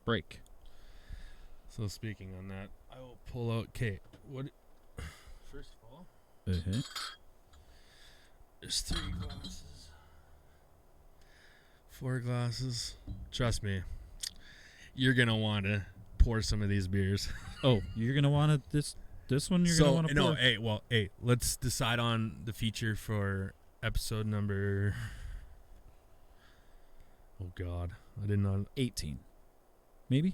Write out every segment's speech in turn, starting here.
break. So speaking on that, I will pull out. Okay, what? First of all, there's 3 glasses, 4 glasses. Trust me, you're gonna want to pour some of these beers. Oh, you're gonna want to this one. You're gonna want to pour. Hey, let's decide on the feature for episode number. Oh God, I did not. 18, maybe.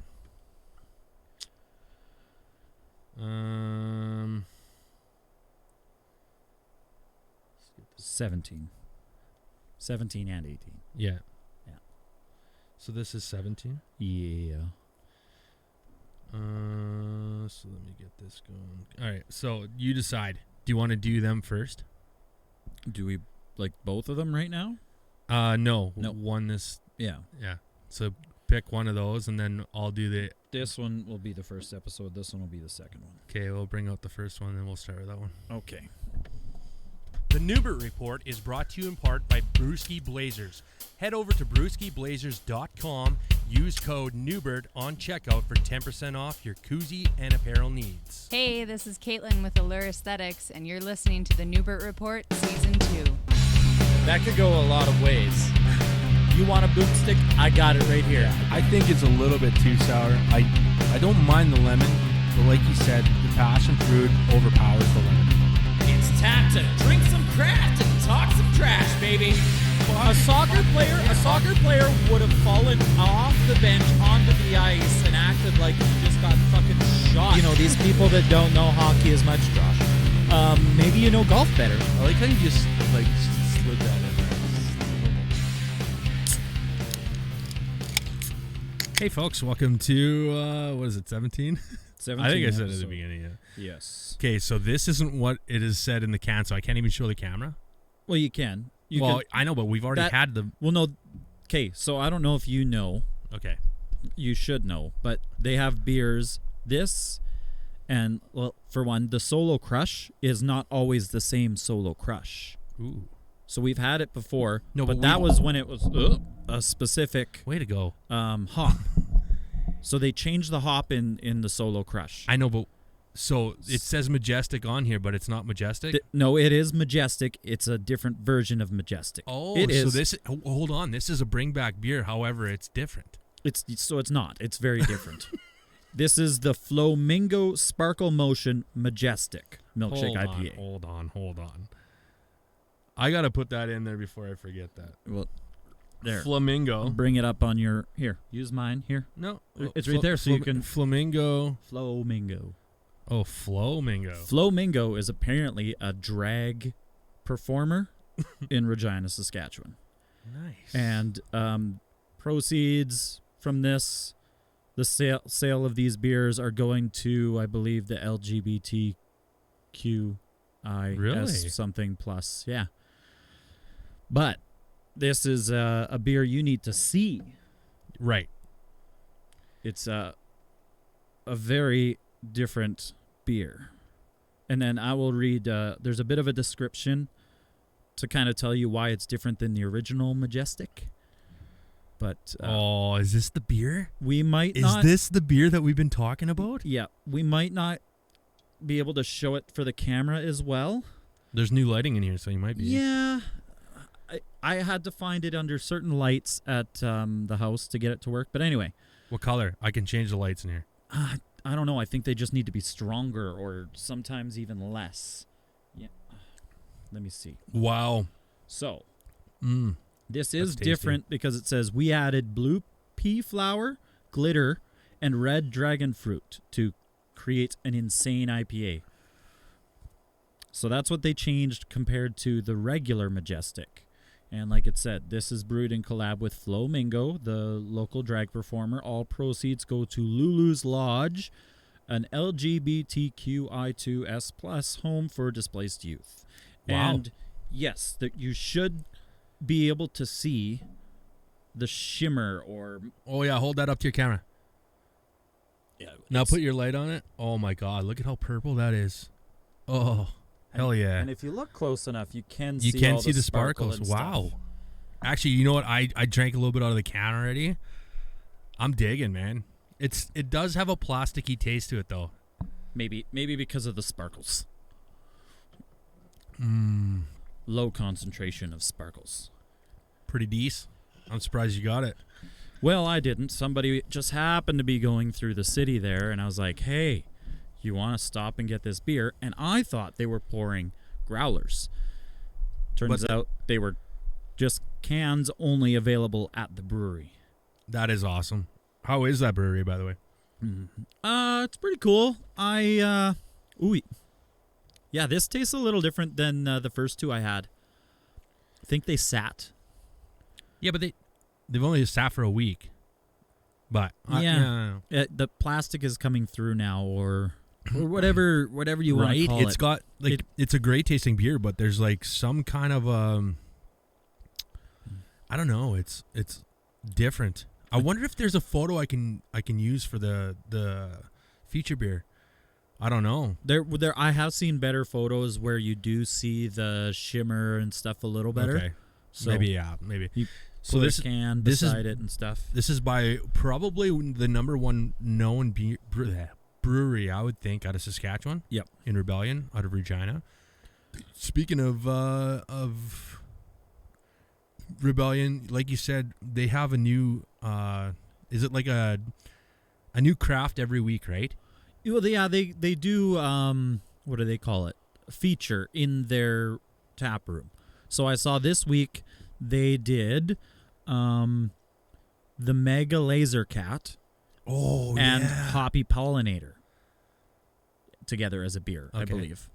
17 and 18. Yeah. So this is 17. Yeah. So let me get this going. All right. So you decide. Do you want to do them first? Do we like both of them right now? No. Nope. One is. Yeah. Yeah. So pick one of those, and then I'll do the. This one will be the first episode. This one will be the second one. Okay, we'll bring out the first one, and we'll start with that one. Okay. The Newbert Report is brought to you in part by Brewski Blazers. Head over to brewskiblazers.com. Use code Newbert on checkout for 10% off your koozie and apparel needs. Hey, this is Caitlin with Allure Aesthetics, and you're listening to the Newbert Report Season 2. That could go a lot of ways. You want a boomstick? I got it right here. I think it's a little bit too sour. I don't mind the lemon, but like you said, the passion fruit overpowers the lemon. It's time to drink some craft and talk some trash, baby. A soccer player would have fallen off the bench onto the ice and acted like he just got fucking shot. You know, these people that don't know hockey as much, Josh. Maybe you know golf better. I like how you just like slid that in there. Hey, folks, welcome to what is it? 17. 17 I think I said episode. at the beginning. Yeah. Yes. Okay, so this isn't what it is said in the can, so I can't even show the camera. Well, you can. I know, but we've already had the. Well, no. Okay, so I don't know if you know. Okay. You should know, but they have beers. This, and well, for one, the Solo Crush is not always the same Solo Crush. Ooh. So we've had it before. No, but that was when it was a specific way to go hop. So they changed the hop in the Solo Crush. I know, but so it says Majestic on here, but it's not Majestic. No, it is Majestic. It's a different version of Majestic. Oh, it is. So this. Hold on, this is a bring back beer. However, it's different. It's not. It's very different. This is the Flo Mingo Sparkle Motion Majestic Milkshake IPA. Hold on. I gotta put that in there before I forget that. Well, there. Flamingo. Bring it up on your here. Use mine here. No, it's right there, so you can. Flamingo. Flamingo. Oh, Flamingo. Flamingo is apparently a drag performer in Regina, Saskatchewan. Nice. And proceeds from this, the sale of these beers are going to, I believe, the LGBTQIS something plus. Yeah. But this is a beer you need to see. Right. It's a very different beer. And then I will read, there's a bit of a description to kind of tell you why it's different than the original Majestic. But is this the beer? We might not. Is this the beer that we've been talking about? Yeah. We might not be able to show it for the camera as well. There's new lighting in here, so you might be. Yeah. I had to find it under certain lights at the house to get it to work. But anyway. What color? I can change the lights in here. I don't know. I think they just need to be stronger or sometimes even less. Yeah. Let me see. Wow. So, this That's is tasty. different because it says we added blue pea flower, glitter, and red dragon fruit to create an insane IPA. So that's what they changed compared to the regular Majestic. And like it said, this is brewed in collab with Flo Mingo, the local drag performer. All proceeds go to Lulu's Lodge, an LGBTQI2S+ home for displaced youth. Wow. And yes, that you should be able to see the shimmer or... Oh, yeah, hold that up to your camera. Yeah, now put your light on it. Oh, my God, look at how purple that is. Oh, hell yeah. And if you look close enough, you can see all the sparkles. Wow. Actually, you know what? I drank a little bit out of the can already. I'm digging, man. It does have a plasticky taste to it, though. Maybe because of the sparkles. Mm, Low concentration of sparkles. pretty decent. I'm surprised you got it. Well, I didn't. Somebody just happened to be going through the city there, and I was like, hey, you want to stop and get this beer? And I thought they were pouring growlers. Turns out they were just cans only available at the brewery. That is awesome. How is that brewery, by the way? It's pretty cool. Yeah, this tastes a little different than the first two I had. I think they sat. Yeah, but they've only sat for a week. But The plastic is coming through now, or whatever you want to call it. It's got it's a great tasting beer, but there's like some kind of I don't know. It's different. I wonder if there's a photo I can use for the feature beer. I don't know. There. I have seen better photos where you do see the shimmer and stuff a little better. Okay. So maybe. so this can beside it and stuff. This is by probably the number one known brewery, I would think, out of Saskatchewan. Yep. In Rebellion, out of Regina. Speaking of Rebellion, like you said, they have a new. Is it like a new craft every week, right? Well, yeah, they do. What do they call it? A feature in their tap room. So I saw this week they did the Mega Laser Cat and Hoppy Pollinator together as a beer, I believe.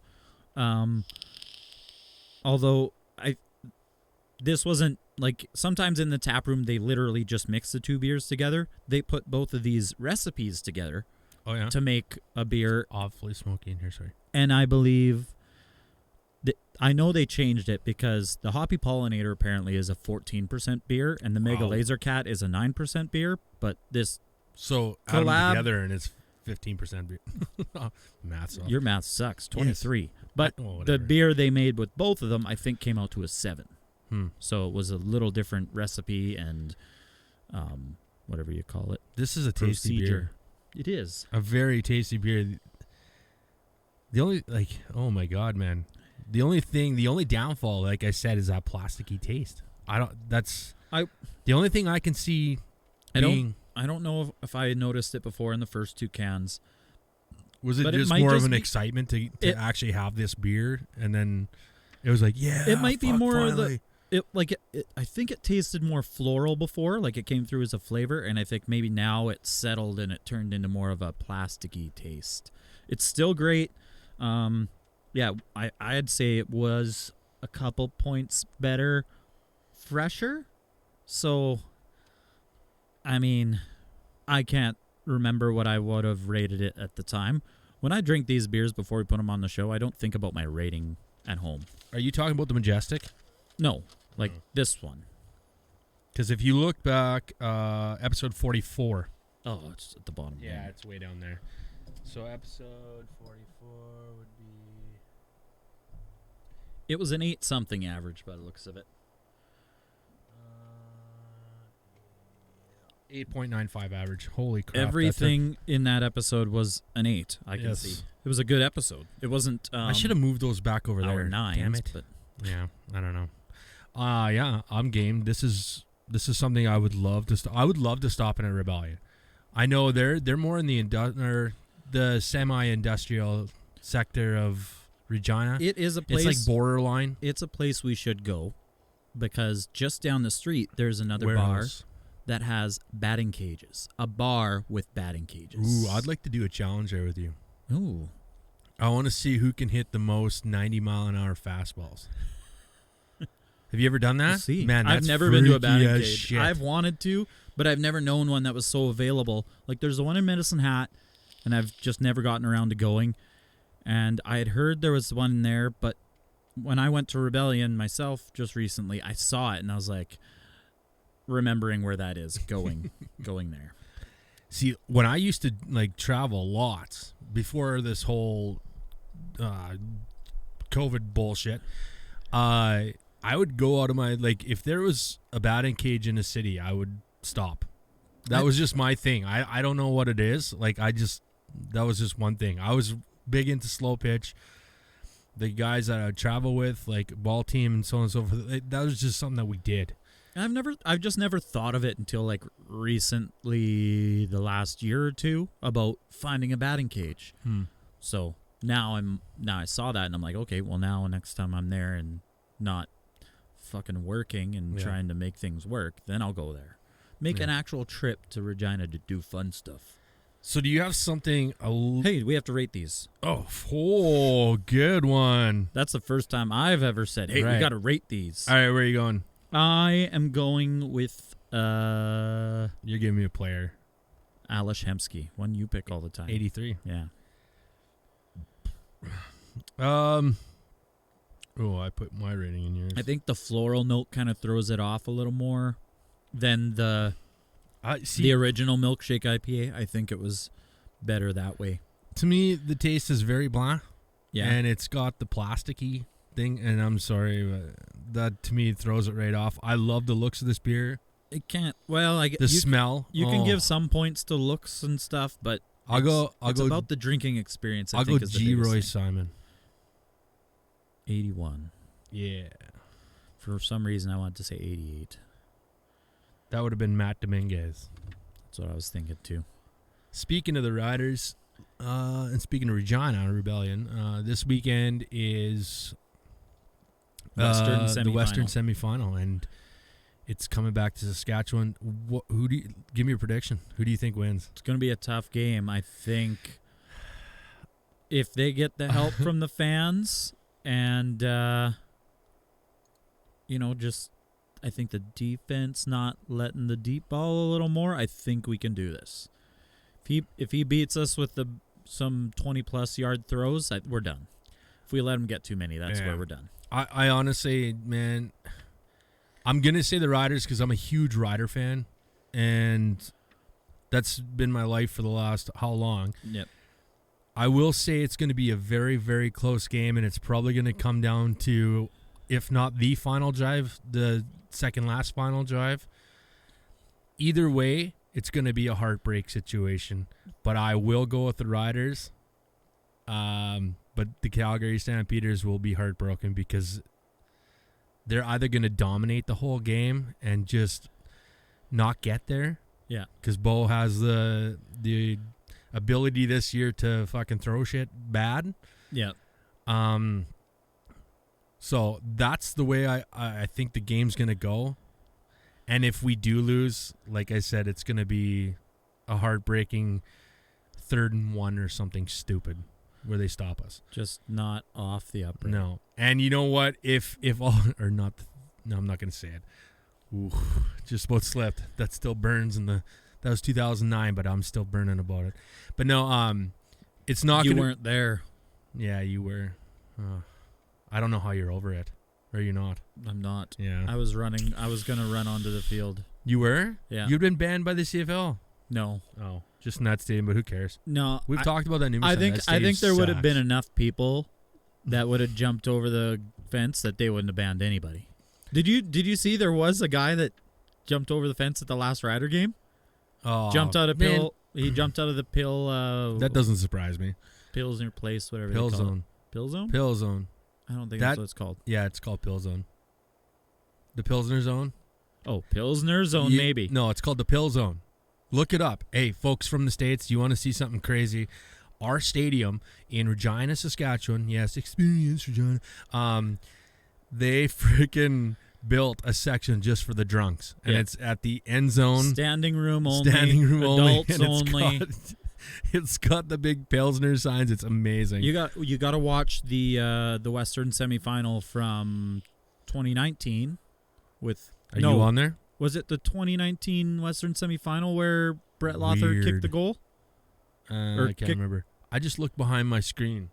Although this wasn't like, sometimes in the tap room they literally just mix the two beers together. They put both of these recipes together to make a beer. Awfully smoky in here, sorry. And I believe I know they changed it because the Hoppy Pollinator apparently is a 14% beer and the Mega Laser Cat is a 9% beer, but this add them together and it's 15% beer. Math's off. Your math sucks. 23. Yes. But the beer they made with both of them I think came out to a 7. So it was a little different recipe and whatever you call it. This is a tasty beer. It is. A very tasty beer. The only, oh my God, man. The only downfall, like I said, is that plasticky taste. The only thing I can see I don't know if I noticed it before in the first two cans. Was it just more of an excitement to actually have this beer? And then it was like, yeah, it might be more finally. I think it tasted more floral before, like it came through as a flavor, and I think maybe now it settled and it turned into more of a plasticky taste. It's still great. Yeah, I'd say it was a couple points better, fresher. So, I mean, I can't remember what I would have rated it at the time. When I drink these beers before we put them on the show, I don't think about my rating at home. Are you talking about the Majestic? No, like this one. Because if you look back, episode 44. Oh, it's at the bottom. Yeah, it's way down there. So episode 44 would be... It was an 8-something average by the looks of it. 8.95 average. Holy crap. Everything in that episode was an 8, I can see. It was a good episode. It wasn't... I should have moved those back over there. 9s, damn it. But yeah, I don't know. Yeah, I'm game. This is something I would love to... I would love to stop in a Rebellion. I know they're more in the semi-industrial sector of Regina. it is a place... It's like borderline. It's a place we should go because just down the street there's another bar that has batting cages. A bar with batting cages. Ooh, I'd like to do a challenge there with you. Ooh. I want to see who can hit the most 90-mile-an-hour fastballs. Have you ever done that? We'll see. Man, that's I've never been to a batting freaky as cage. shit. I've wanted to, but I've never known one that was so available. Like there's the one in Medicine Hat, and I've just never gotten around to going. And I had heard there was one there, but when I went to Rebellion myself just recently, I saw it, and I was like, remembering where that is, going there. See, when I used to travel lots before this whole COVID bullshit, I would go out of my if there was a batting cage in a city, I would stop That was just my thing. I don't know what it is. Like, that was just one thing. I was big into slow pitch. The guys that I travel with, like ball team and so on and so forth, that was just something that we did. I've just never thought of it until like recently, the last year or two, about finding a batting cage. So now I saw that and I'm like, okay, well now next time I'm there and not fucking working and trying to make things work, then I'll go there. Make an actual trip to Regina to do fun stuff. So do you have something? Hey, we have to rate these. Oh, good one. That's the first time I've ever said, hey, we got to rate these. All right, where are you going? I am going with You're giving me a player. Alish Hemsky, one you pick all the time. 83. Yeah. I put my rating in yours. I think the floral note kind of throws it off a little more than the original milkshake IPA. I think it was better that way. To me, the taste is very bland. Yeah. And it's got the plasticky thing, and I'm sorry, but that to me throws it right off. I love the looks of this beer. It can't. Well, smell. You can give some points to looks and stuff, but I'll go about the drinking experience. I'll go G. Roy Simon. 81. Yeah. For some reason, I wanted to say 88. That would have been Matt Dominguez. That's what I was thinking too. Speaking of the riders, and speaking of Regina Rebellion, this weekend is the Western semifinal, and it's coming back to Saskatchewan. Give me a prediction? Who do you think wins? It's going to be a tough game. I think if they get the help from the fans and I think the defense not letting the deep ball a little more, I think we can do this. If he beats us with some 20-plus yard throws, we're done. If we let him get too many, that's where we're done. I honestly, man, I'm going to say the Riders because I'm a huge Rider fan, and that's been my life for the last how long. Yep. I will say it's going to be a very, very close game, and it's probably going to come down to, if not the final drive, the second last final drive. Either way, it's going to be a heartbreak situation, but I will go with the Riders. But the Calgary Stampeders will be heartbroken because they're either going to dominate the whole game and just not get there. Yeah. Because Bo has the ability this year to fucking throw shit bad. Yeah. So that's the way I think the game's going to go. And if we do lose, like I said, it's going to be a heartbreaking 3rd and 1 or something stupid where they stop us. Just not off the upper. No. And you know what? If all or not, no, I'm not going to say it. Ooh, just about slipped. That still burns that was 2009, but I'm still burning about it. But no, it's not. You weren't there. Yeah, you were. I don't know how you're over it. Or you're not. I'm not. Yeah. I was running. I was going to run onto the field. You were? Yeah. You'd been banned by the CFL. No. Oh, just in that stadium, but who cares? No. We've talked about that numerous times. I think there would have been sucks. enough people that would have jumped over the fence that they wouldn't have banned anybody. Did you see there was a guy that jumped over the fence at the last Rider game? Oh, Jumped out of man. pill. He jumped out of the pill. That doesn't surprise me. Pilsner place, whatever. Pill they call zone. It. Pill zone. Pill zone. I don't think that's what it's called. Yeah, it's called Pill Zone. The Pilsner Zone? Oh, Pilsner Zone, maybe. No, it's called the Pill Zone. Look it up. Hey, folks from the States, you want to see something crazy? Our stadium in Regina, Saskatchewan, yes, Experience Regina, they freaking built a section just for the drunks. And it's at the end zone. Standing room only. Adults only. It's got the big Pilsner signs. It's amazing. You got to watch the Western semifinal from 2019 with. Are you on there? Was it the 2019 Western semifinal where Brett Lothar kicked the goal? I can't remember. I just looked behind my screen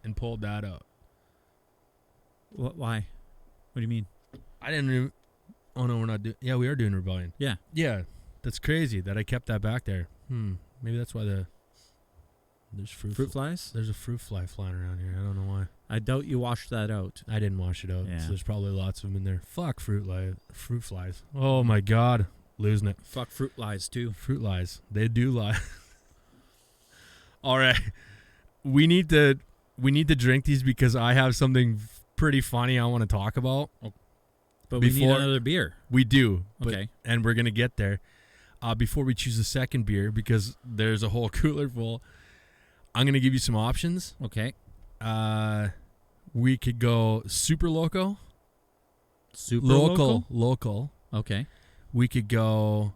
and pulled that up. What? Why? What do you mean? I didn't even. Oh no, we're not doing. Yeah, we are doing Rebellion. Yeah. Yeah, that's crazy that I kept that back there. Maybe that's why there's fruit flies. There's a fruit fly flying around here. I don't know why. I doubt you washed that out. I didn't wash it out. Yeah. So there's probably lots of them in there. Fuck fruit flies. Oh my god, Losing it. Fuck fruit lies too. Fruit lies. They do lie. All right. We need to drink these because I have something pretty funny I want to talk about. But we need another beer. We do. Okay. And we're going to get there. Before we choose the second beer, because there's a whole cooler full, I'm going to give you some options. Okay. We could go Super Loco. Super Local. Okay. We could go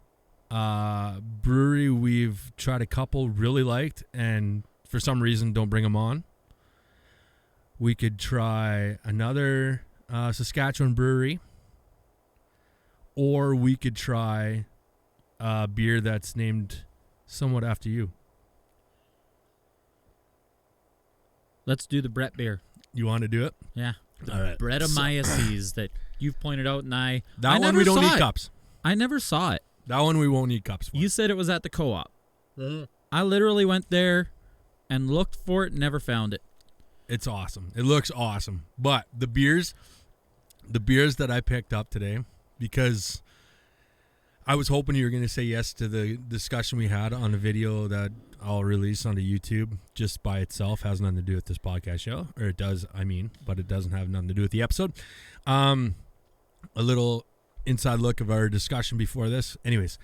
brewery we've tried a couple, really liked, and for some reason don't bring them on. We could try another Saskatchewan brewery. Or we could try a beer that's named somewhat after you. Let's do the Brett beer. You want to do it? Yeah. The All right. Brettanomyces that you've pointed out, and I That one never we don't saw need it. cups. I never saw it. That one we won't need cups for. You said it was at the co-op. I literally went there and looked for it and never found it. It's awesome. It looks awesome. But the beers that I picked up today, because I was hoping you were going to say yes to the discussion we had on a video that I'll release onto YouTube just by itself. Has nothing to do with this podcast show. Or it does, but it doesn't have nothing to do with the episode. A little inside look of our discussion before this. Anyways,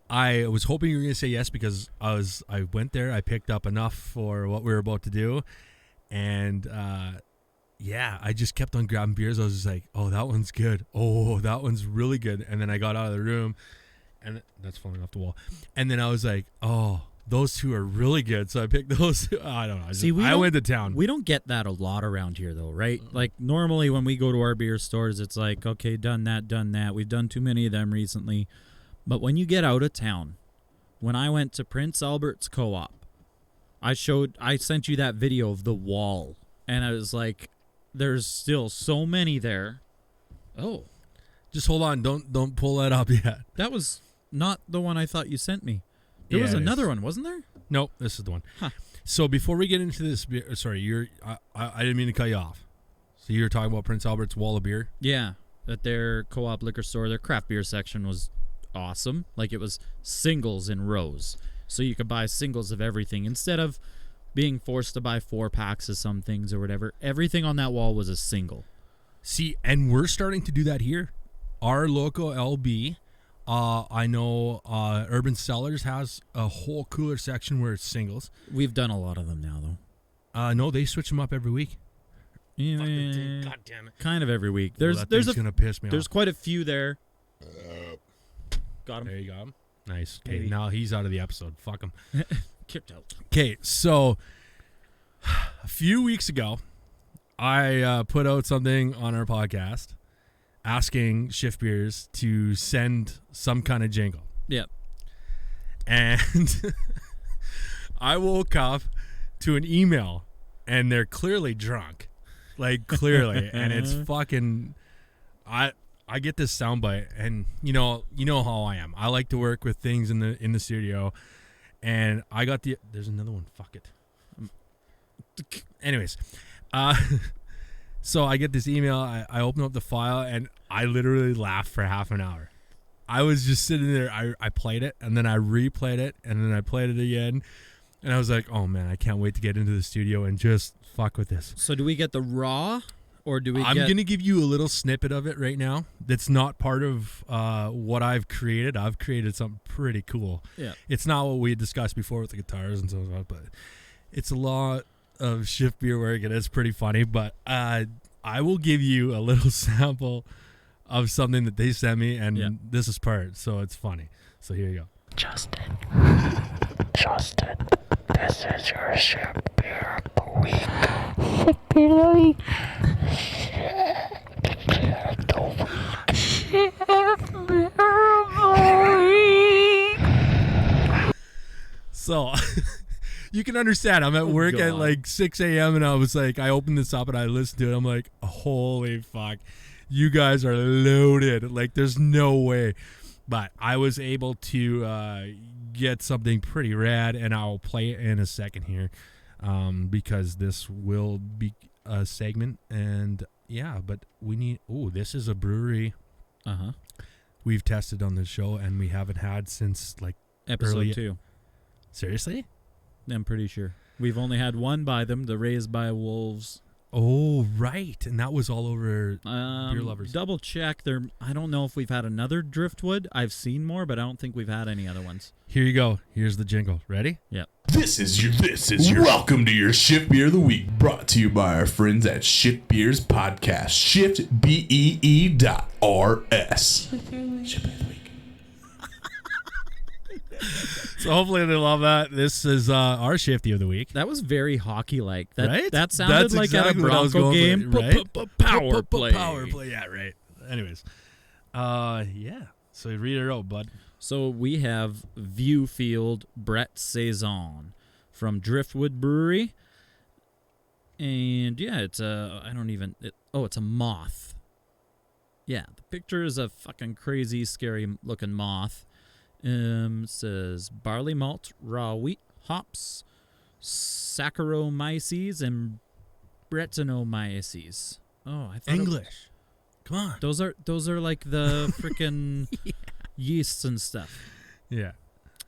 I was hoping you were going to say yes because I went there. I picked up enough for what we were about to do. And, I just kept on grabbing beers. I was just like, oh, that one's good. Oh, that one's really good. And then I got out of the room, and that's falling off the wall. And then I was like, oh, those two are really good. So I picked those. I don't know. I went to town. We don't get that a lot around here, though, right? Like, normally when we go to our beer stores, it's like, okay, done that. We've done too many of them recently. But when you get out of town, when I went to Prince Albert's Co-op, I sent you that video of the wall, and I was like, there's still so many there. Oh. Just hold on. Don't pull that up yet. That was not the one I thought you sent me. There was another one, wasn't there? Nope, this is the one. Huh. So before we get into this beer, sorry, I didn't mean to cut you off. So you were talking about Prince Albert's wall of beer? Yeah, at their co-op liquor store, their craft beer section was awesome. Like, it was singles in rows. So you could buy singles of everything instead of being forced to buy 4-packs of some things or whatever. Everything on that wall was a single. See, and we're starting to do that here. Our local LB, I know Urban Cellars has a whole cooler section where it's singles. We've done a lot of them now, though. No, they switch them up every week. Yeah, God damn it. kind of every week. There's gonna piss me off. There's quite a few there. Got him. There you go. Nice. Okay, now he's out of the episode. Fuck him. Kicked out. Okay, so a few weeks ago, I put out something on our podcast asking Shift Beers to send some kind of jingle. Yep. And I woke up to an email, and they're clearly drunk. Like, clearly. And it's fucking... I get this soundbite, and you know how I am. I like to work with things in the studio, and I got there's another one. Fuck it. Anyways, so I get this email. I open up the file, and I literally laughed for half an hour. I was just sitting there. I played it, and then I replayed it, and then I played it again, and I was like, oh man, I can't wait to get into the studio and just fuck with this. So do we get the raw? Or do we I'm going to give you a little snippet of it right now that's not part of what I've created. I've created something pretty cool. Yeah. It's not what we discussed before with the guitars and so on, but it's a lot of Shift Beer work, and it's pretty funny. But I will give you a little sample of something that they sent me, and this is part, so it's funny. So here you go. Justin, this is your Shift Beer of the week. Shift Beer of the week. So you can understand, I'm at work at like 6 a.m. and I was like, I opened this up and I listened to it. I'm like, holy fuck, you guys are loaded. Like, there's no way. But I was able to get something pretty rad, and I'll play it in a second here because this will be a segment. And yeah, but we need, this is a brewery we've tested on this show and we haven't had since like Episode early. 2. Seriously? I'm pretty sure. We've only had one by them, the Raised by Wolves. Oh, right. And that was all over Beer Lovers. Double check. I don't know if we've had another Driftwood. I've seen more, but I don't think we've had any other ones. Here you go. Here's the jingle. Ready? Yeah. This is your welcome to your Shift Beer of the Week, brought to you by our friends at Shift Beers Podcast. ShiftBee.rs. Shift Beer of the Week. So hopefully they love that. This is our Shifty of the Week. That was very hockey-like. Right? That sounded That's like exactly at a what I was Bronco going game. for, right? Power play. Power play. Yeah, right. Anyways. Yeah. So read it out, bud. So we have Viewfield Brett Saison from Driftwood Brewery. And yeah, it's a moth. Yeah, the picture is a fucking crazy, scary looking moth. Says barley malt, raw wheat, hops, Saccharomyces, and Brettanomyces. Oh, I thought English. Come on. Those are like the freaking yeasts and stuff. Yeah.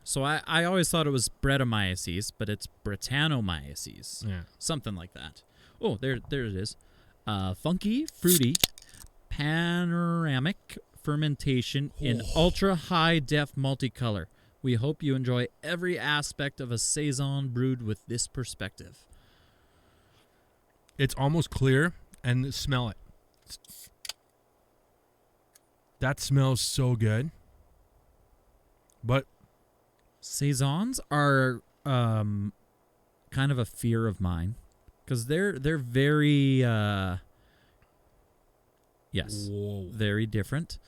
So I always thought it was Brettanomyces, but it's Brettanomyces. Yeah. Something like that. Oh, there it is. Funky, fruity, panoramic fermentation in ultra high def multicolor. We hope you enjoy every aspect of a saison brewed with this perspective. It's almost clear, and smell it. That smells so good. But Saisons are kind of a fear of mine because they're very very different.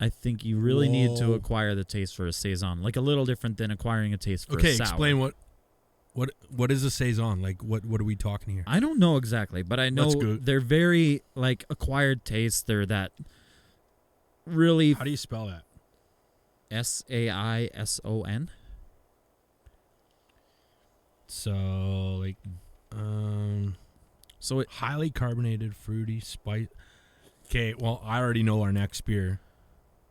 I think you really need to acquire the taste for a saison, like a little different than acquiring a taste for a sour. Explain what is a saison? Like what are we talking here? I don't know exactly, but I know they're very like acquired tastes. They're that really. How do you spell that? Saison. So like, so it highly carbonated, fruity, spice. Okay, well I already know our next beer.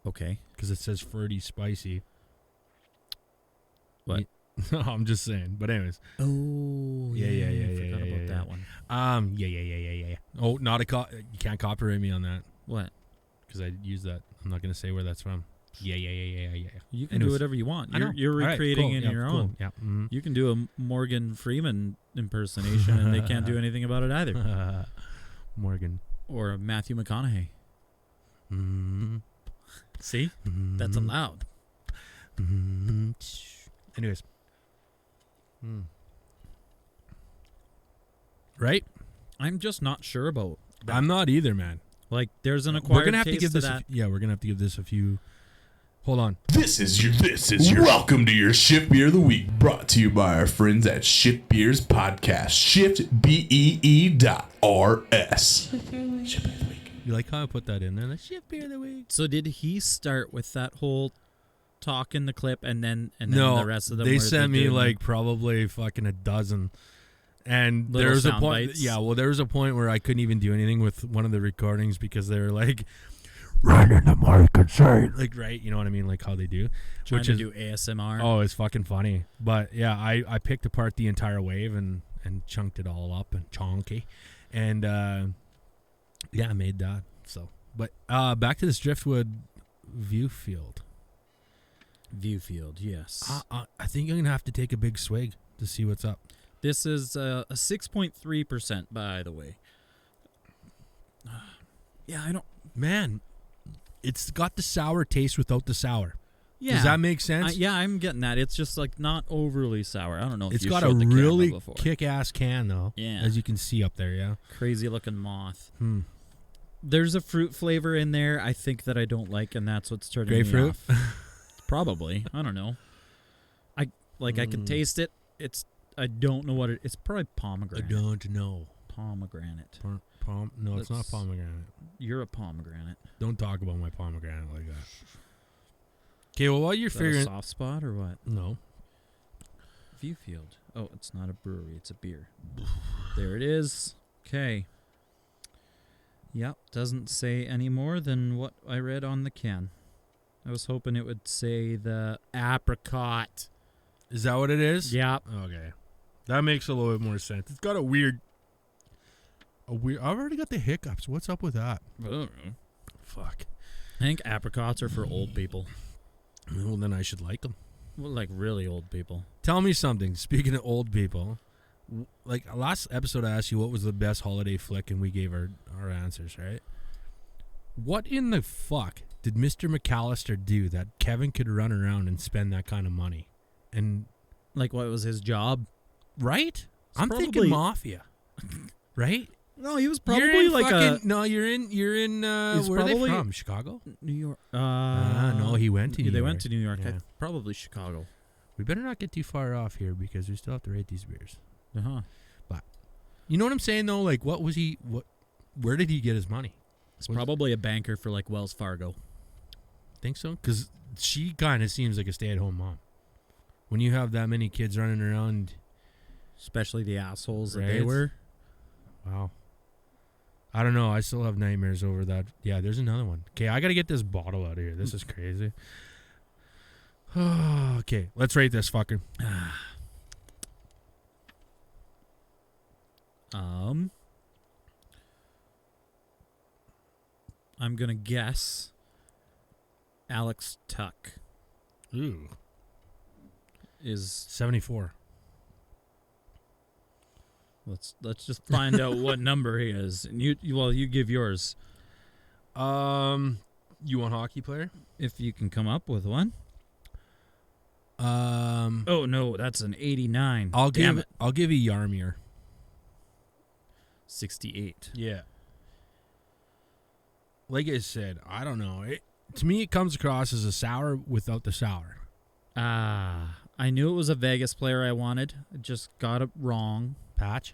Okay, because it says fruity, spicy. What? I'm just saying. But anyways. Oh yeah. I forgot about that one. Yeah. Oh, not you can't copyright me on that. What? Because I use that. I'm not gonna say where that's from. Yeah. You can do whatever you want. You're recreating in your own. Yeah. Mm-hmm. You can do a Morgan Freeman impersonation, and they can't do anything about it either. Morgan or Matthew McConaughey. Mm-hmm. See, that's allowed. Mm-hmm. Anyways, right? I'm just not sure about that. I'm not either, man. Like, there's an acquired we're gonna have taste to give this. that. We're gonna have to give this a few. Hold on. This is your welcome to your Shift Beer of the Week, brought to you by our friends at Shift Beers Podcast. ShiftBee.rs. Shift Beer of the Week. You like how I put that in there? The Shift Beer of the Week. So did he start with that whole talk in the clip, and then no, the rest of them? They sent me like probably fucking a dozen. And little there's a sound point. bites. Yeah, well, there was a point where I couldn't even do anything with one of the recordings because they were like, right in the mic and say, like, right, you know what I mean, like how they do, trying to do ASMR. Oh, it's fucking funny. But yeah, I picked apart the entire wave and chunked it all up and chonky, and yeah, I made that. So, but back to this Driftwood Viewfield, yes. I think I'm gonna have to take a big swig to see what's up. This is a 6.3%, by the way. Yeah, I don't. Man, it's got the sour taste without the sour. Yeah. Does that make sense? Yeah, I'm getting that. It's just like not overly sour. I don't know if it's you got a showed the camera really before. kick-ass can though. Yeah, as you can see up there. Yeah, crazy looking moth. There's a fruit flavor in there I think that I don't like, and that's what's turning grapefruit. Me off. Probably. I don't know. I can taste it. I don't know what it's probably pomegranate. I don't know. Pomegranate. No, it's not pomegranate. You're a pomegranate. Don't talk about my pomegranate like that. Okay, well, while you're figuring a soft spot or what? No. Viewfield. Oh, it's not a brewery. It's a beer. There it is. Okay. Yep. Doesn't say any more than what I read on the can. I was hoping it would say the apricot. Is that what it is? Yeah. Okay. That makes a little bit more sense. It's got a weird. I've already got the hiccups. What's up with that? I don't know. Fuck. I think apricots are for old people. Well, then I should like them. Well, like really old people. Tell me something. Speaking of old people, like last episode I asked you what was the best holiday flick, and we gave our answers, right? What in the fuck did Mr. McAllister do that Kevin could run around and spend that kind of money? And Like, what was his job? right? I'm probably- thinking mafia. Right? No, he was You're probably in like fucking, no, you're in He's where are they probably- from? Chicago? New York. No, he went to New They York. went to New York. Yeah. Probably Chicago. We better not get too far off here because we still have to rate these beers. Uh-huh. You know what I'm saying though? Like, what was he? Where did he get his money? It's probably a banker for like Wells Fargo. Think so? Because she kind of seems like a stay-at-home mom. When you have that many kids running around, Especially the assholes that Right. they were. wow. I don't know. I still have nightmares over that. Yeah, there's another one. Okay, I got to get this bottle out of here. This is crazy. Okay, let's rate this fucker. I'm gonna guess Alex Tuck Ooh, is. 74. Let's just find out what number he is, and you give yours You want hockey player? if you can come up with one. Oh no, that's an 89. I'll Damn give it. I'll give you Yarmir. 68. Yeah. Like I said, I don't know. To me, it comes across as a sour without the sour. I knew it was a Vegas player I wanted. I just got it wrong. Patch?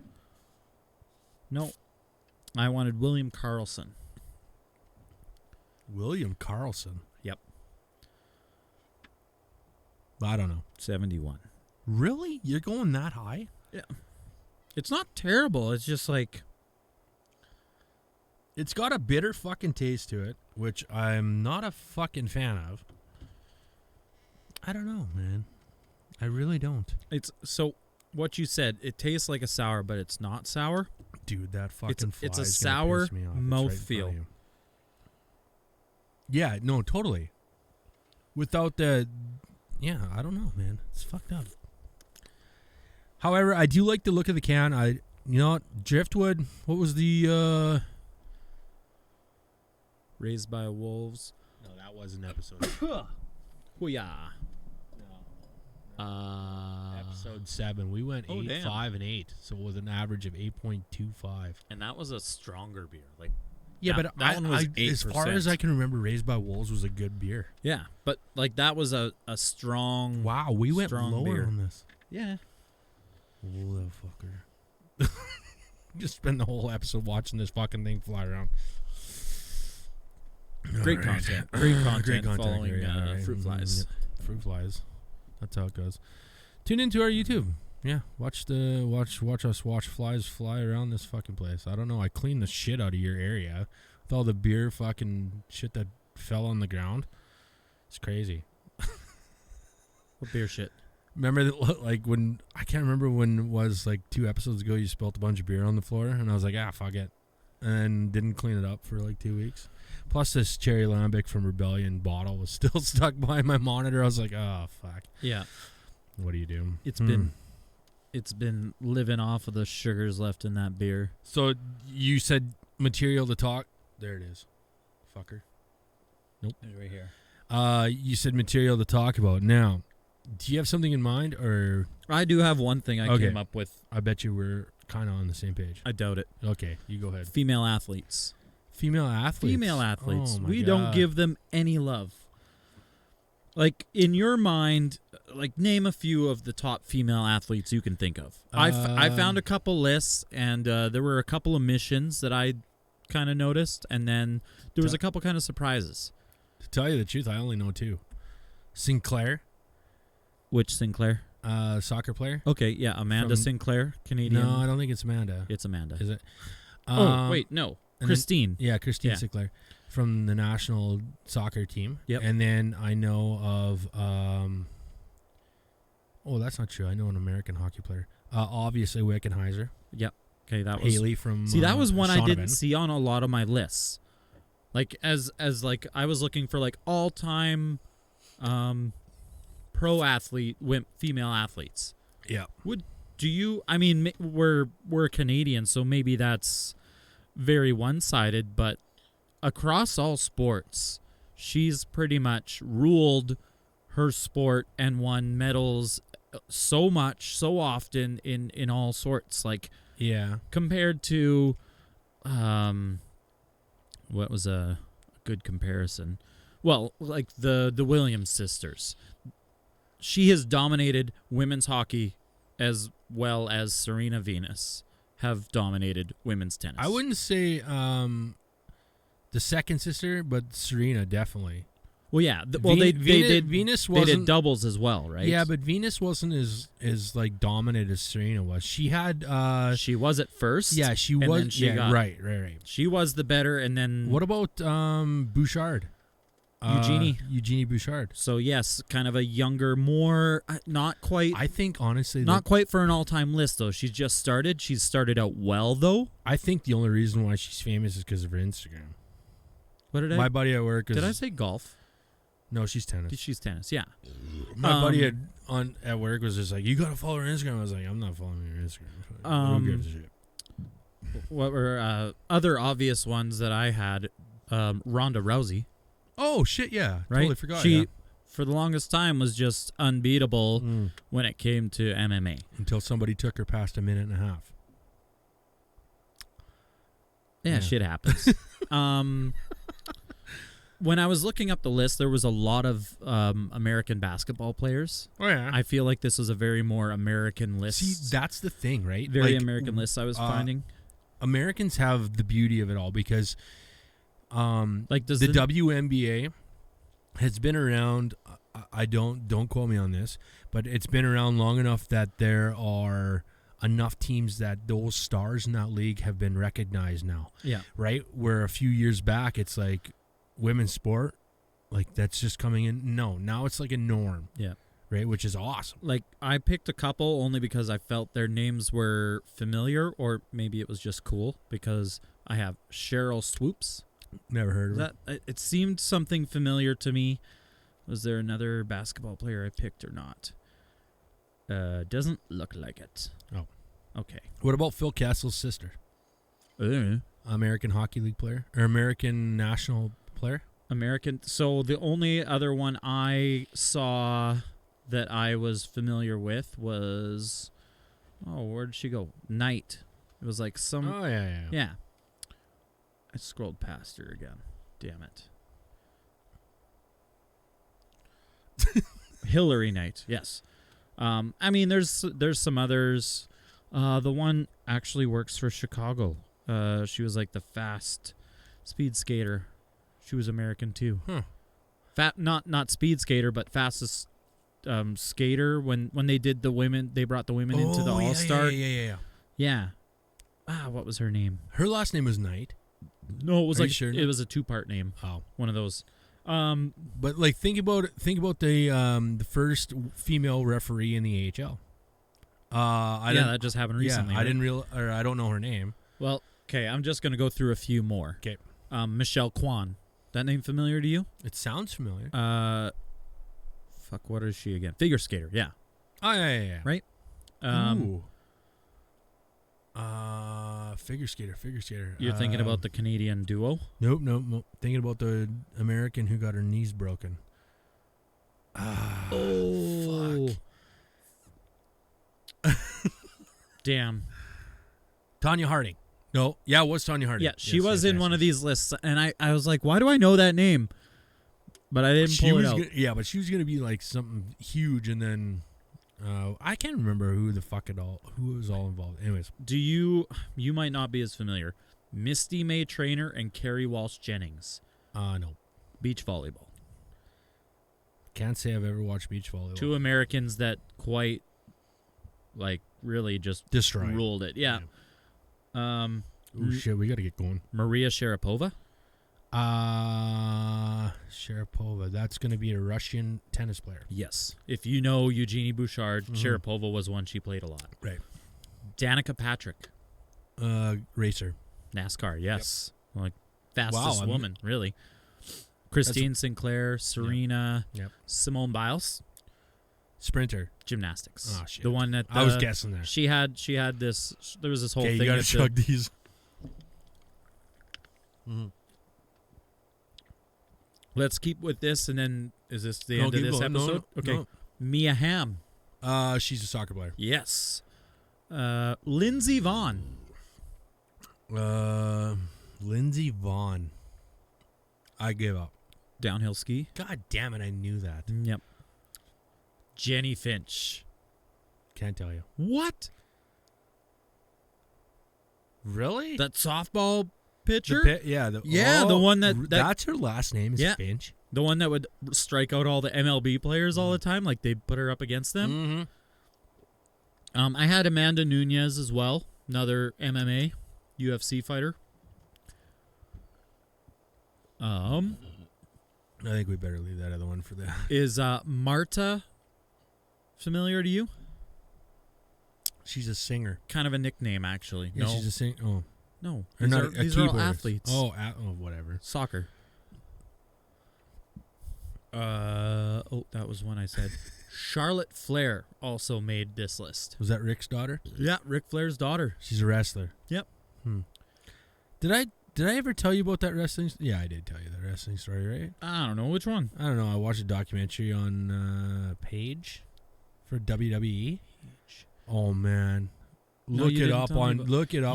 No, I wanted William Karlsson. William Karlsson. Yep. I don't know. 71. Really? You're going that high? Yeah. It's not terrible. It's just like, It's got a bitter fucking taste to it, which I'm not a fucking fan of. I don't know, man. I really don't. it's so what you said. It tastes like a sour, but it's not sour. Dude, that fucking fly it's a is gonna sour piss me off. It's mouthfeel. right in front of you. Yeah, no, totally. Without the... Yeah, I don't know, man. It's fucked up. However, I do like the look of the can. You know what? Driftwood, what was the... Raised by Wolves. No, that was an episode. Hoo-yah. Episode 7. We went 8, damn. 5, and 8. So it was an average of 8.25. And that was a stronger beer. Like, Yeah, That- but that one was as far 8%. as I can remember, Raised by Wolves was a good beer. yeah, but like that was a strong. Wow, we went Strong lower beer. on this. Yeah. Oh, that fucker. Just spend the whole episode watching this fucking thing fly around. Great All right. content. Great content. Great content. Following Great, all right. fruit flies. Yep. Fruit flies. That's how it goes. Tune into our YouTube. Yeah, watch us watch flies fly around this fucking place. I don't know. I cleaned the shit out of your area with all the beer fucking shit that fell on the ground. It's crazy. What beer shit? Remember that, like when I can't remember when it was, like 2 episodes ago, you spilled a bunch of beer on the floor, and I was like, fuck it, and didn't clean it up for like 2 weeks. Plus, this cherry lambic from Rebellion bottle was still stuck behind my monitor. I was like, oh fuck. Yeah. What do you do? It's been living off of the sugars left in that beer. So you said material to talk. There it is, fucker. Nope. It's right here. You said material to talk about. Now, do you have something in mind, or I do have one thing I Okay. came up with. I bet you we're kind of on the same page. I doubt it. Okay, you go ahead. Female athletes. Female athletes. Female athletes. Oh, my We God. don't give them any love. Like, in your mind, like, name a few of the top female athletes you can think of. I found a couple lists, and there were a couple omissions that I kind of noticed, and then there was a couple kind of surprises. To tell you the truth, I only know 2. Sinclair, Which Sinclair? soccer player. Okay, yeah, Amanda From- Sinclair, Canadian. No, I don't think it's Amanda. It's Amanda. Is it? Oh, wait, no. and then- Christine. Yeah, Christine Yeah. Sinclair. from the national soccer team. Yep. And then I know of that's not true. I know an American hockey player. Obviously Wickenheiser. Yep. Okay, that was Haley from See, that was one I didn't Shaunavon. see on a lot of my lists. Like as like I was looking for like all-time pro athlete female athletes. Yeah. Do you I mean we're Canadian, so maybe that's very one-sided, but across all sports, she's pretty much ruled her sport and won medals so much, so often in all sorts. Like, Yeah. compared to, what was a good comparison? Well, like the Williams sisters. She has dominated women's hockey as well as Serena Venus have dominated women's tennis. I wouldn't say the second sister, but Serena definitely. Well, yeah. They did. Venus They wasn't did doubles as well, right? Yeah, but Venus wasn't as like dominant as Serena was. She had she was at first. yeah, she and was then she got- right. She was the better, and then What about Bouchard? Eugenie Bouchard. So yes, kind of a younger, more not quite, I think honestly not quite for an all-time list though. She's just started. She's started out well though. I think the only reason why she's famous is because of her Instagram. What did My buddy at work is Did I say golf? No, she's tennis. She's tennis. Yeah. My buddy at work was just like, you gotta follow her Instagram. I was like, I'm not following her Instagram. Who gives a shit? What were other obvious ones that I had? Ronda Rousey, Oh shit, yeah. right? Totally forgot. She, yeah. for the longest time, was just unbeatable when it came to MMA. Until somebody took her past a minute and a half. Yeah, Yeah. shit happens. When I was looking up the list, there was a lot of American basketball players. Oh yeah. I feel like this was a very more American list. See, that's the thing, right? Very Like, American list I was finding. Americans have the beauty of it all because Like, does the WNBA has been around. I don't quote me on this, but it's been around long enough that there are enough teams that those stars in that league have been recognized now. Yeah. Right? Where a few years back it's like women's sport, like that's just coming in. No, now it's like a norm. Yeah. Right? Which is awesome. Like, I picked a couple only because I felt their names were familiar, or maybe it was just cool because I have Cheryl Swoops. Never heard of it. That it seemed something familiar to me. Was there another basketball player I picked or not? Doesn't look like it. Oh. Okay. What about Phil Kessel's sister? American Hockey League player or American national player? American. So the only other one I saw that I was familiar with was, where did she go? Knight. It was like some. Oh yeah. Yeah. I scrolled past her again. Damn it. Hillary Knight. Yes. I mean, there's some others. The one actually works for Chicago. She was like the fast speed skater. She was American too. Huh. Not speed skater, but fastest skater. When they did the women, they brought the women into the All-Star. Yeah. Yeah. What was her name? Her last name was Knight. No, it was Are you like sure? it was a 2-part name. Oh. One of those. But like think about the first female referee in the AHL. That just happened recently. Yeah, right? I don't know her name. Well, okay, I'm just gonna go through a few more. Okay. Michelle Kwan. That name familiar to you? It sounds familiar. What is she again? Figure skater. Yeah. Oh yeah. Right. Ooh. Figure skater. You're thinking about the Canadian duo? Nope. Thinking about the American who got her knees broken. Oh. Fuck. Damn. Tanya Harding. No. Yeah, it was Tanya Harding. Yeah, she was in one of these lists, and I was like, why do I know that name? But I didn't pull it out. But she was gonna be like something huge, and then I can't remember who was all involved. Anyways, You might not be as familiar. Misty May Trainer and Carrie Walsh Jennings. no. Beach volleyball. Can't say I've ever watched beach volleyball. Two Americans that quite, like, really just Destroyed. ruled it. Yeah. Shit, we gotta get going. Maria Sharapova. Sharapova. That's going to be a Russian tennis player. Yes. If you know Eugenie Bouchard, Sharapova was one she played a lot. Right. Danica Patrick. Racer. NASCAR, yes. Like fastest Wow, woman, really. Christine Sinclair, Serena, Simone Biles. Sprinter. Gymnastics. Oh, shit. The one that I was guessing there. She had this. There was this whole thing. You gotta at chug these. Let's keep with this, and then is this the end of keep this going. episode? No. Okay. Mia Hamm. She's a soccer player. Yes. Lindsey Vonn. Lindsey Vonn. I give up. Downhill ski. God damn it! I knew that. Yep. Jenny Finch. Can't tell you. What? Really? That softball pitcher? The one that that's her last name is Finch. The one that would strike out all the MLB players all the time, like they put her up against them. I had Amanda Nunez as well, another MMA, UFC fighter. I think we better leave that other one for that. Is Marta familiar to you? She's a singer. Kind of a nickname, actually. Yeah, no, she's a singer. Oh, no, or not these are all athletes. Oh, whatever. Soccer. That was one I said. Charlotte Flair also made this list. Was that Rick's daughter? Yeah, Ric Flair's daughter. She's a wrestler. Yep. Did I ever tell you about that wrestling? Yeah, I did tell you that wrestling story, right? I don't know which one. I don't know. I watched a documentary on Page for WWE. Oh man, look it up.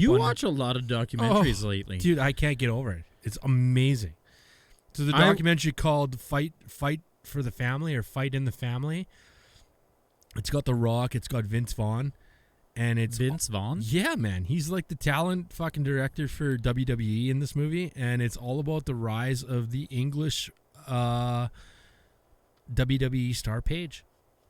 You watch a lot of documentaries lately, dude. I can't get over it. It's amazing. So the documentary called "Fight for the Family" or "Fight in the Family." It's got The Rock. It's got Vince Vaughn, and it's Vince Vaughn. Yeah, man, he's like the talent fucking director for WWE in this movie, and it's all about the rise of the English WWE star Page,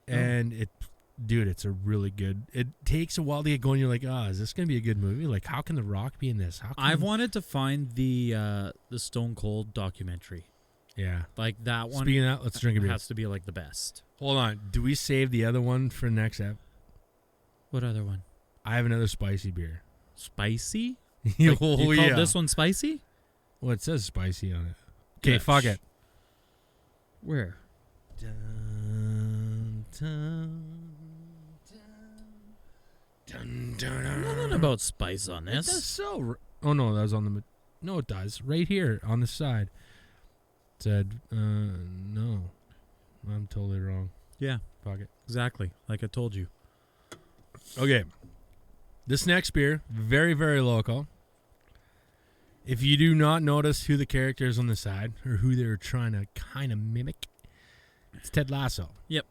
and it's a really good. It takes a while to get going. You're like, is this gonna be a good movie? Like, how can The Rock be in this? I've wanted to find the Stone Cold documentary. Yeah, like that one. Speaking of that, let's drink a beer. Has to be like the best. Hold on, do we save the other one for next ep? What other one? I have another spicy beer. Spicy? Like, you called this one spicy? Well, it says spicy on it. Okay, fuck it. Where? Dun, dun, dun, dun, dun. Nothing about spice on this. It does so. Oh no, that was on the. No, it does. Right here on the side. It said, no. I'm totally wrong. Yeah. Fuck it. Exactly. Like I told you. Okay. This next beer, very, very local. If you do not notice who the character is on the side or who they're trying to kind of mimic, it's Ted Lasso. Yep.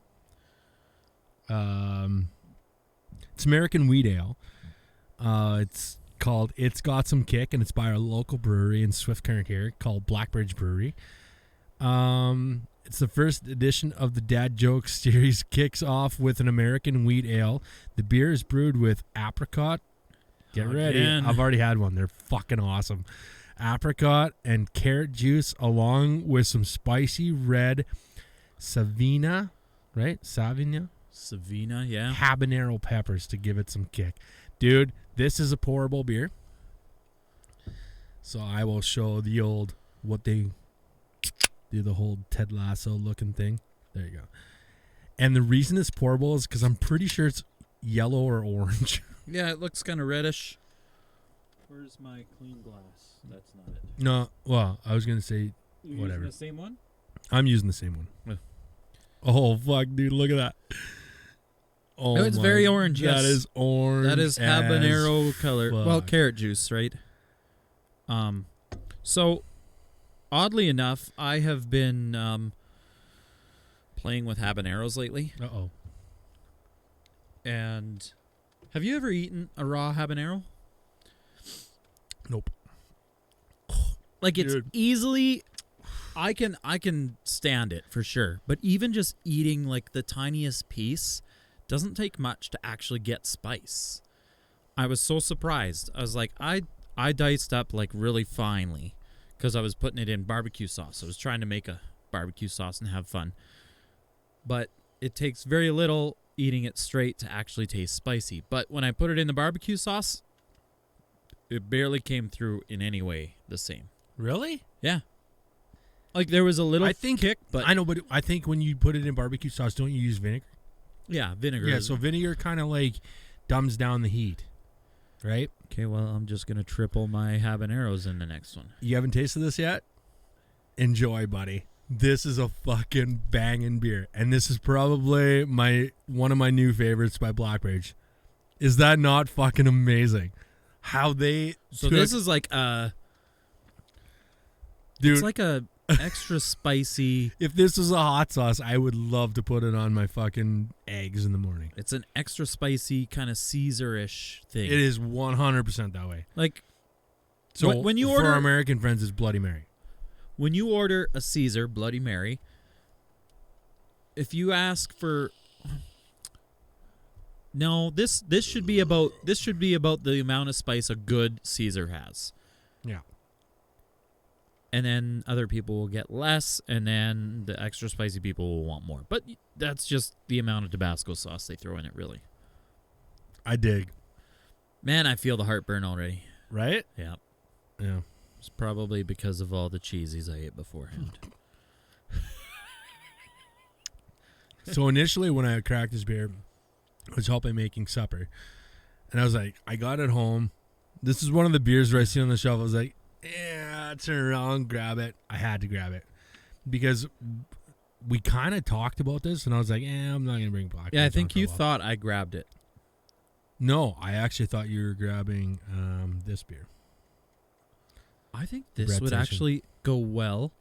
It's American Wheat Ale. It's called It's Got Some Kick, and it's by our local brewery in Swift Current here called Black Bridge Brewery. It's the first edition of the Dad Jokes series. Kicks off with an American Wheat Ale. The beer is brewed with apricot. Get ready. I've already had one. They're fucking awesome. Apricot and carrot juice along with some spicy red Savina, right? Savina, yeah. Habanero peppers to give it some kick. Dude, this is a pourable beer. So I will show the old, what they do, the whole Ted Lasso looking thing. There you go. And the reason it's pourable is because I'm pretty sure it's yellow or orange. Yeah, it looks kind of reddish. Where's my clean glass? That's not it. No, well, I was going to say You're whatever. using the same one? I'm using the same one. Yeah. Oh, fuck, dude, look at that. Oh, it's very orange, yes. That is orange. That is habanero color. Fuck. Well, carrot juice, right? So, oddly enough, I have been playing with habaneros lately. Uh-oh. And have you ever eaten a raw habanero? Nope. Like, it's Dude. easily... I can stand it for sure. But even just eating, like, the tiniest piece doesn't take much to actually get spice. I was so surprised. I was like, I diced up, like, really finely. because I was putting it in barbecue sauce. I was trying to make a barbecue sauce and have fun. But it takes very little eating it straight to actually taste spicy. But when I put it in the barbecue sauce, it barely came through in any way the same. Really? Yeah. Like there was a little kick, but I know, but I think when you put it in barbecue sauce, don't you use vinegar? Yeah, vinegar. Yeah, so vinegar kind of like dumbs down the heat, right? Okay, well, I'm just going to triple my habaneros in the next one. You haven't tasted this yet? Enjoy, buddy. This is a fucking banging beer, and this is probably one of my new favorites by Black Bridge. Is that not fucking amazing? How they this is like a dude, it's like a extra spicy. If this was a hot sauce, I would love to put it on my fucking eggs in the morning. It's an extra spicy kind of Caesar-ish thing. It is 100% that way. Like, so when you for order our American friends, it's Bloody Mary. When you order a Caesar Bloody Mary, if you ask for this should be about the amount of spice a good Caesar has. Yeah. And then other people will get less, and then the extra spicy people will want more. But that's just the amount of Tabasco sauce they throw in it, really. I dig. Man, I feel the heartburn already. Right? Yeah. Yeah. It's probably because of all the cheesies I ate beforehand. So initially when I cracked this beer, I was helping making supper. And I was like, I got it home. This is one of the beers where I see on the shelf. I was like, yeah, turn around, grab it. I had to grab it. Because we kind of talked about this, and I was like, I'm not going to bring Black. Yeah, I Bridge think on for a you while. thought I grabbed it. No, I actually thought you were grabbing this beer. I think this Red would Station. actually go well.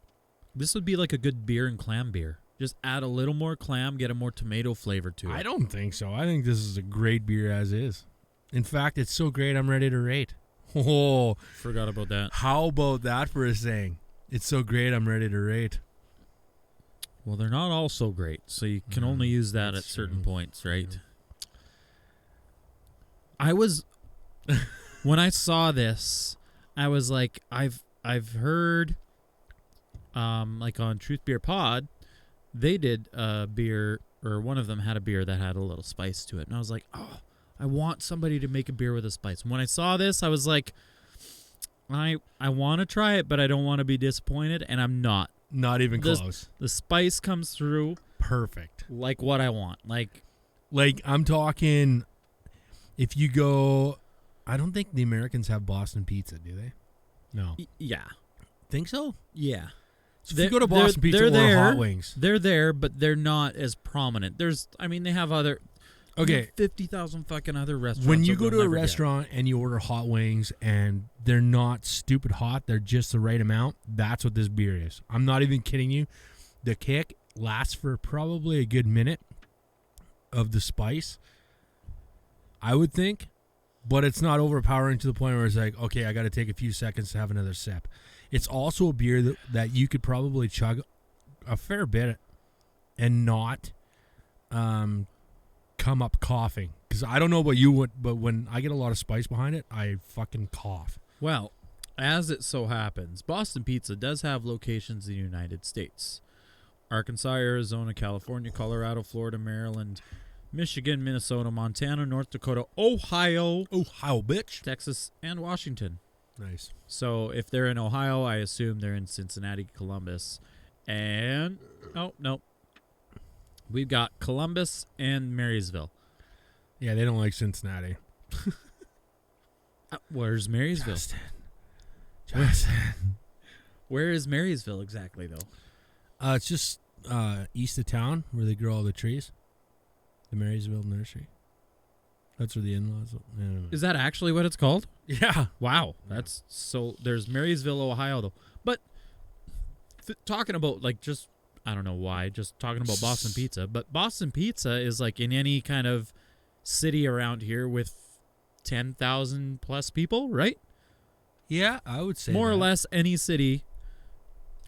This would be like a good beer and clam beer. Just add a little more clam, get a more tomato flavor to it. I don't think so. I think this is a great beer as is. In fact, it's so great I'm ready to rate. Oh, Forgot about that. how about that for a saying? It's so great I'm ready to rate. Well, they're not all so great, so you can only use that at that's certain true. points, right? I was when I saw this, I was like, I've heard like on Truth Beer Pod, they did a beer, or one of them had a beer that had a little spice to it. And I was like, oh, I want somebody to make a beer with a spice. And when I saw this, I was like, I want to try it, but I don't want to be disappointed, and I'm not. Not even This- close. The spice comes through Perfect. like what I want. Like, I'm talking, if you go, I don't think the Americans have Boston pizza, do they? No. yeah. Think so? Yeah. So if you go to Boston Pizza or there, Hot Wings. They're there, but they're not as prominent. They have other... Okay. 50,000 fucking other restaurants. When you that go you'll to a never get. restaurant and you order hot wings and they're not stupid hot, they're just the right amount, that's what this beer is. I'm not even kidding you. The kick lasts for probably a good minute of the spice, I would think, but it's not overpowering to the point where it's like, okay, I got to take a few seconds to have another sip. It's also a beer that you could probably chug a fair bit and not come up coughing, because I don't know about you, but when I get a lot of spice behind it, I fucking cough. Well, as it so happens, Boston Pizza does have locations in the United States. Arkansas, Arizona, California, Colorado, Florida, Maryland, Michigan, Minnesota, Montana, North Dakota, Ohio, Bitch. Texas, and Washington. Nice. So if they're in Ohio, I assume they're in Cincinnati, Columbus, and... Oh, no. We've got Columbus and Marysville. Yeah, they don't like Cincinnati. Where's Marysville? Justin. Where is Marysville exactly, though? It's just east of town where they grow all the trees. The Marysville Nursery. That's where the in-laws... Is that actually what it's called? Yeah. Wow. That's so... There's Marysville, Ohio, though. But talking about, like, just... I don't know why. Just talking about Boston Pizza. But Boston Pizza is, like, in any kind of city around here with 10,000 plus people, right? Yeah, I would say More or that. less any city.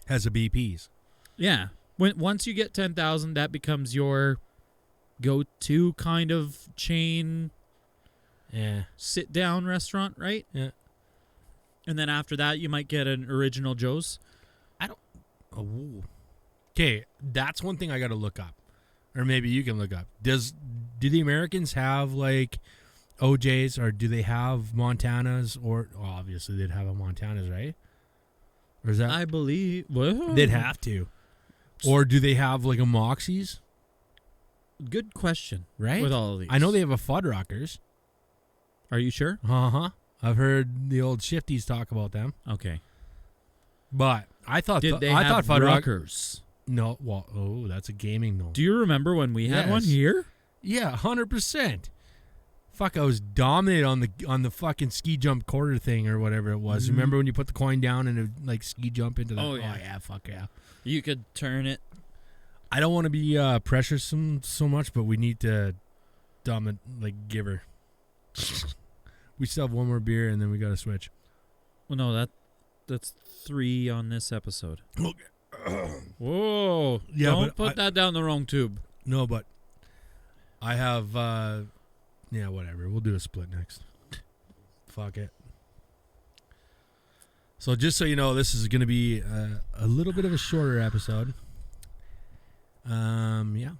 Has a BP's. Yeah. Once you get 10,000, that becomes your go-to kind of chain Yeah. sit-down restaurant, right? Yeah. And then after that, you might get an Original Joe's. Okay, that's one thing I got to look up. Or maybe you can look up. Do the Americans have like OJs, or do they have Montanas? Or obviously they'd have a Montanas, right? Or is that? I believe. Well, they'd have to. Or do they have like a Moxie's? Good question. Right? With all of these. I know they have a Fuddruckers. Are you sure? Uh-huh. I've heard the old shifties talk about them. Okay. But I thought Did they I have thought Fuddruckers. Ruckers? No, well, that's a gaming note. Do you remember when we had one Yes. here? Yeah, 100%. Fuck, I was dominated on the fucking ski jump quarter thing or whatever it was. Remember when you put the coin down and it like ski jump into the? Oh, yeah. yeah, fuck yeah. You could turn it. I don't want to be pressured so much, but we need to give her. We still have one more beer and then we got to switch. Well, no, that's 3 on this episode. Okay. Whoa! Yeah, don't but put that down the wrong tube. No, but I have. Yeah, whatever. We'll do a split next. Fuck it. So just so you know, this is going to be a little bit of a shorter episode. Yeah.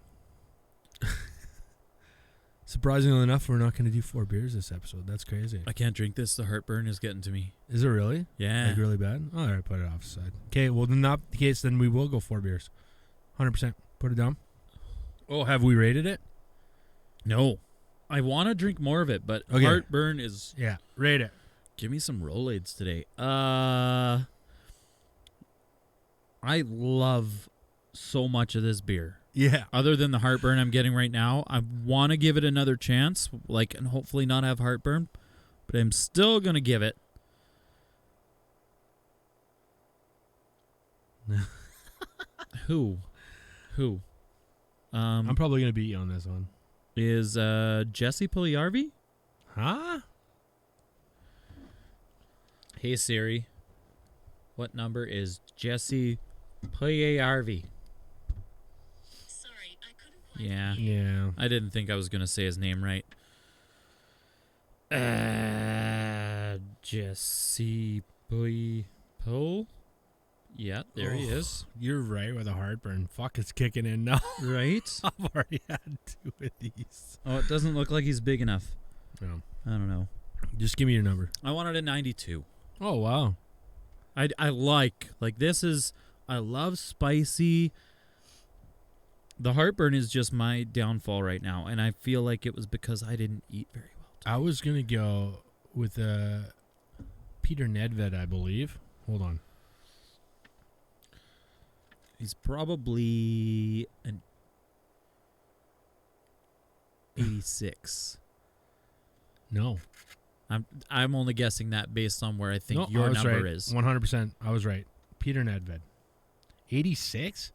Surprisingly enough, we're not going to do 4 beers this episode. That's crazy. I can't drink this. The heartburn is getting to me. Is it really? Yeah. Like really bad? All right, put it off the side. Okay, well, then not the case. Then we will go 4 beers. 100%. Put it down. Oh, have we rated it? No. I want to drink more of it, but Okay. heartburn is... Yeah, rate it. Give me some Rolaids today. I love so much of this beer. Yeah. Other than the heartburn I'm getting right now, I want to give it another chance, and hopefully not have heartburn, but I'm still going to give it. Who? I'm probably going to beat you on this one. Is Jesse Pugliarvi? Huh? Hey Siri, what number is Jesse Pugliarvi? Sorry, I couldn't quite Yeah. Yeah. I didn't think I was going to say his name right. Jesse Pull? Yeah, there he is. You're right with the heartburn. Fuck, it's kicking in now. Right? I've already had 2 of these. Oh, it doesn't look like he's big enough. No. I don't know. Just give me your number. I wanted a 92. Oh, wow. I like this is, I love spicy. The heartburn is just my downfall right now, and I feel like it was because I didn't eat very well today. I was going to go with Peter Nedved, I believe. Hold on. He's probably an 86. No. I'm only guessing that based on where I think No, your I was number right. is. 100%. I was right. Peter Nedved. 86?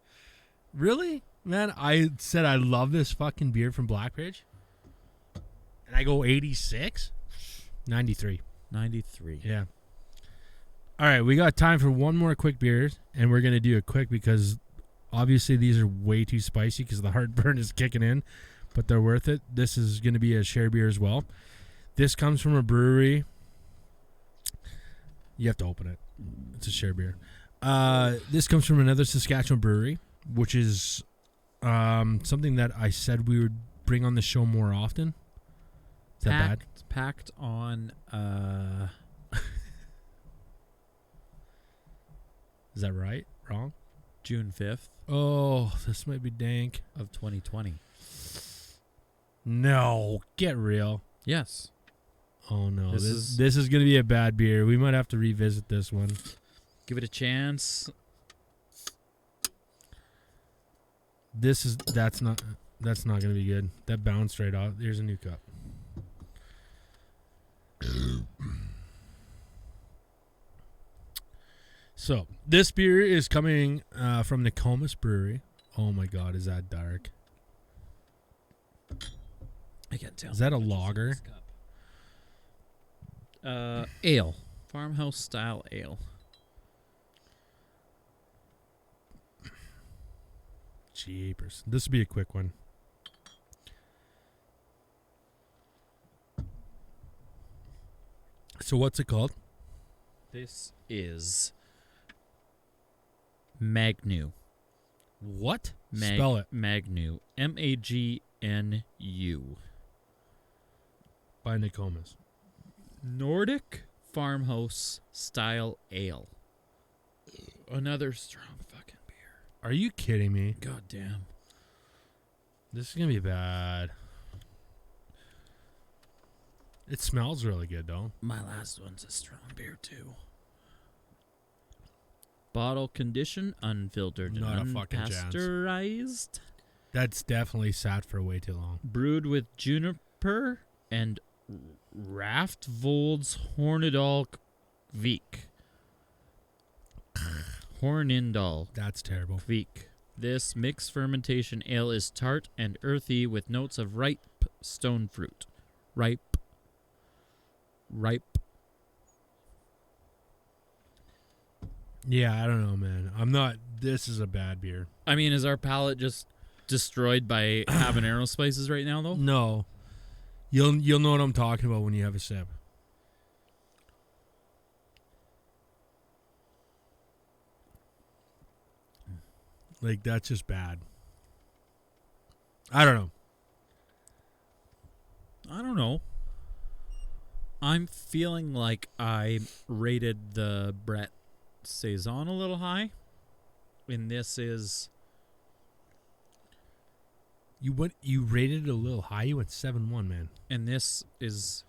Really? Man, I said I love this fucking beer from Black Bridge. And I go 86? 93. 93. Yeah. All right, we got time for one more quick beer, and we're going to do it quick because obviously these are way too spicy because the heartburn is kicking in, but they're worth it. This is going to be a share beer as well. This comes from a brewery. You have to open it. It's a share beer. This comes from another Saskatchewan brewery, which is something that I said we would bring on the show more often. Is that bad? Packed on... Is that right? Wrong? June 5th Oh, this might be dank. of 2020. No, get real. Yes. Oh no, This this is gonna be a bad beer. We might have to revisit this one. Give it a chance. That's not gonna be good. That bounced right off. Here's a new cup. So this beer is coming from Nakomis Brewery. Oh my God, is that dark? I can't tell. Is that a how much is in lager? this cup. Ale. Farmhouse style ale. Jeepers. This will be a quick one. So what's it called? This is Magnu. What? Spell it. Magnu. Magnu. By Nakomis. Nordic farmhouse style ale. Another strong fucking beer. Are you kidding me? God damn. This is going to be bad. It smells really good, though. My last one's a strong beer, too. Bottle condition, unfiltered, Not a and fucking chance. unpasteurized. That's definitely sat for way too long. Brewed with juniper and Raftvold's Hornindal Vik. Hornindal That's terrible. Vik. This mixed fermentation ale is tart and earthy with notes of ripe stone fruit. Ripe. Yeah, I don't know, man. I'm not. This is a bad beer. I mean, is our palate just destroyed by habanero spices right now, though? No. You'll know what I'm talking about when you have a sip. Like, that's just bad. I don't know. I don't know. I'm feeling like I rated the Brett Saison a little high. And this is... You rated it a little high. You went 7-1, man. And this is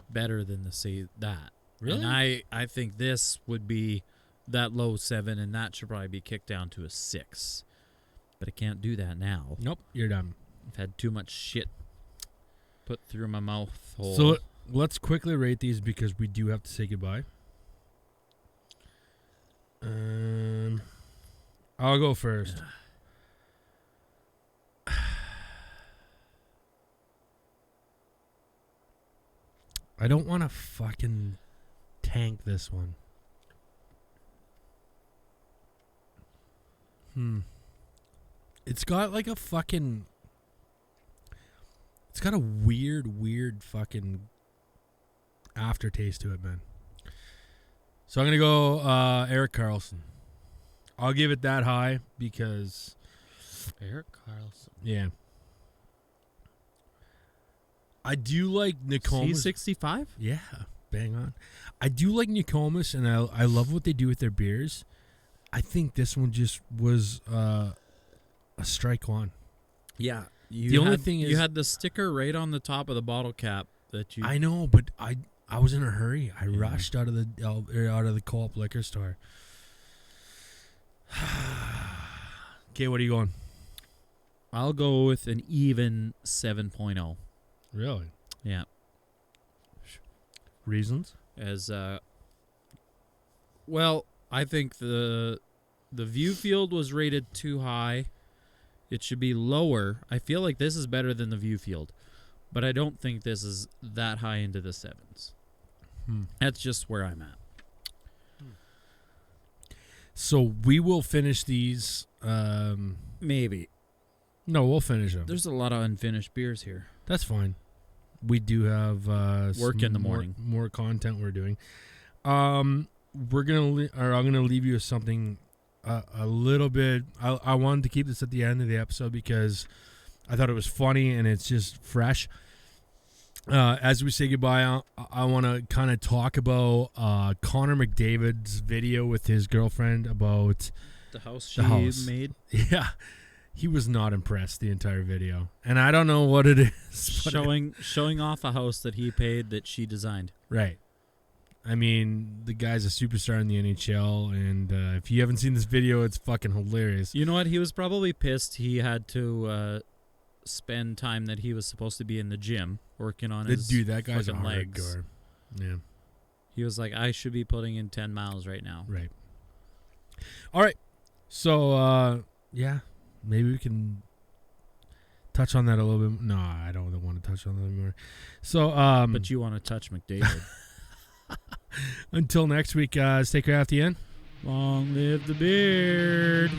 better than that. Really? And I think this would be that low 7, and that should probably be kicked down to a 6. But I can't do that now. Nope, you're done. I've had too much shit put through my mouth hole. So let's quickly rate these because we do have to say goodbye. I'll go first. I don't want to fucking tank this one. It's got like a fucking... It's got a weird fucking aftertaste to it, man. So I'm going to go Eric Carlson. I'll give it that high because... Eric Carlson. Yeah. I do like Nakomis. C65? Yeah, bang on. I do like Nakomis, and I love what they do with their beers. I think this one just was a strike one. Yeah. The only thing is... You had the sticker right on the top of the bottle cap that you... I know, but I was in a hurry. I rushed out of the co-op liquor store. Okay, what are you going? I'll go with an even 7.0. Really? Yeah. Reasons? As well, I think the view field was rated too high. It should be lower. I feel like this is better than the view field, but I don't think this is that high into the 7s. That's just where I'm at. So we will finish these. Maybe. No, we'll finish them. There's a lot of unfinished beers here. That's fine. We do have work in the morning. More content we're doing. I'm gonna leave you with something a little bit. I wanted to keep this at the end of the episode because I thought it was funny and it's just fresh. As we say goodbye, I want to kind of talk about Connor McDavid's video with his girlfriend about the house she made. Yeah. He was not impressed the entire video. And I don't know what it is. Showing off a house that he paid that she designed. Right. I mean, the guy's a superstar in the NHL, and if you haven't seen this video, it's fucking hilarious. You know what? He was probably pissed he had to spend time that he was supposed to be in the gym working on his that guy's a legs. hardcore. Yeah. He was like, I should be putting in 10 miles right now. Right. All right. So, yeah. Maybe we can touch on that a little bit. No, I don't want to touch on that anymore. So, but you want to touch McDavid. Until next week, stay crafty in. Long live the beard.